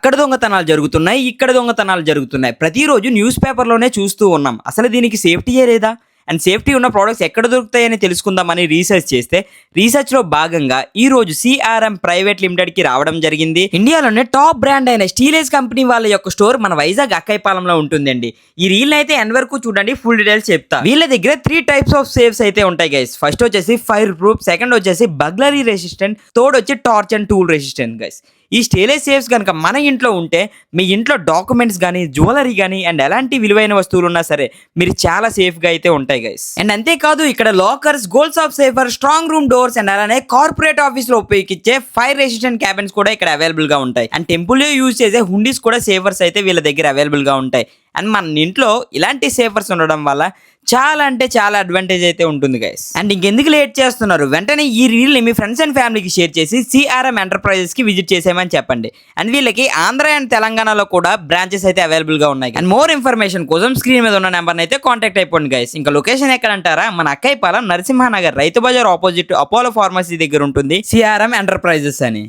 అక్కడ దొంగతనాలు జరుగుతున్నాయి, ఇక్కడ దొంగతనాలు జరుగుతున్నాయి. ప్రతిరోజు న్యూస్ పేపర్లోనే చూస్తూ ఉన్నాం. అసలు దీనికి సేఫ్టీయే లేదా? అండ్ సేఫ్టీ ఉన్న ప్రోడక్ట్స్ ఎక్కడ దొరుకుతాయని తెలుసుకుందామని రీసెర్చ్ చేస్తే రీసెర్చ్లో భాగంగా ఈ రోజు సిఆర్ఎం ప్రైవేట్ లిమిటెడ్కి రావడం జరిగింది. ఇండియాలోనే టాప్ బ్రాండ్ అయిన స్టీలేజ్ కంపెనీ వాళ్ళ యొక్క స్టోర్ మన వైజాగ్ అక్కైపాలెంలో ఉంటుందండి. ఈ రీల్ అయితే ఎండ్ వరకు చూడండి, ఫుల్ డీటెయిల్స్ చెప్తా. వీళ్ళ దగ్గర 3 టైప్స్ ఆఫ్ సేఫ్స్ అయితే ఉంటాయి గైస్. ఫస్ట్ వచ్చేసి ఫైర్ ప్రూఫ్, సెకండ్ వచ్చేసి బగ్లరీ రెసిస్టెంట్, థర్డ్ వచ్చి torch and tool resistant guys. ఈ స్టేలేజ్ సేఫ్స్ కనుక మన ఇంట్లో ఉంటే మీ ఇంట్లో డాక్యుమెంట్స్ కానీ, జ్యువెలరీ కానీ అండ్ ఎలాంటి విలువైన వస్తువులు ఉన్నా సరే మీరు చాలా సేఫ్గా అయితే ఉంటాయి గైస్. అండ్ అంతేకాదు ఇక్కడ lockers, golds of safer, strong room doors and అలానే కార్పొరేట్ ఆఫీస్లో ఉపయోగించే ఫైర్ రెసిస్టెంట్ క్యాబిన్స్ కూడా ఇక్కడ అవైలబుల్గా ఉంటాయి. అండ్ టెంపుల్లో యూజ్ చేసే హుండీస్ కూడా సేఫర్స్ అయితే వీళ్ళ దగ్గర అవైలబుల్గా ఉంటాయి. అండ్ మన ఇంట్లో ఇలాంటి సేఫర్స్ ఉండడం వల్ల చాలా అంటే చాలా అడ్వాంటేజ్ అయితే ఉంటుంది గైస్. అండ్ ఇంకెందుకు లేట్ చేస్తున్నారు, వెంటనే ఈ రీల్ని మీ ఫ్రెండ్స్ అండ్ ఫ్యామిలీకి షేర్ చేసి సిఆర్ఎం ఎంటర్ప్రైజెస్కి విజిట్ చేసేయమని చెప్పండి. అండ్ వీళ్ళకి ఆంధ్ర అండ్ తెలంగాణలో కూడా బ్రాంచెస్ అయితే అవైలబుల్గా ఉన్నాయి. అండ్ మోర్ ఇన్ఫర్మేషన్ కోసం స్క్రీన్ మీద ఉన్న నెంబర్ని అయితే కాంటాక్ట్ అయిపోండి గైస్. ఇంకా లొకేషన్ ఎక్కడంటారా, మన Akkayapalem Narasimhanagar Rythu Bazar opposite Apollo pharmacy దగ్గర ఉంటుంది సిఆర్ఎం ఎంటర్ప్రైజెస్ అని.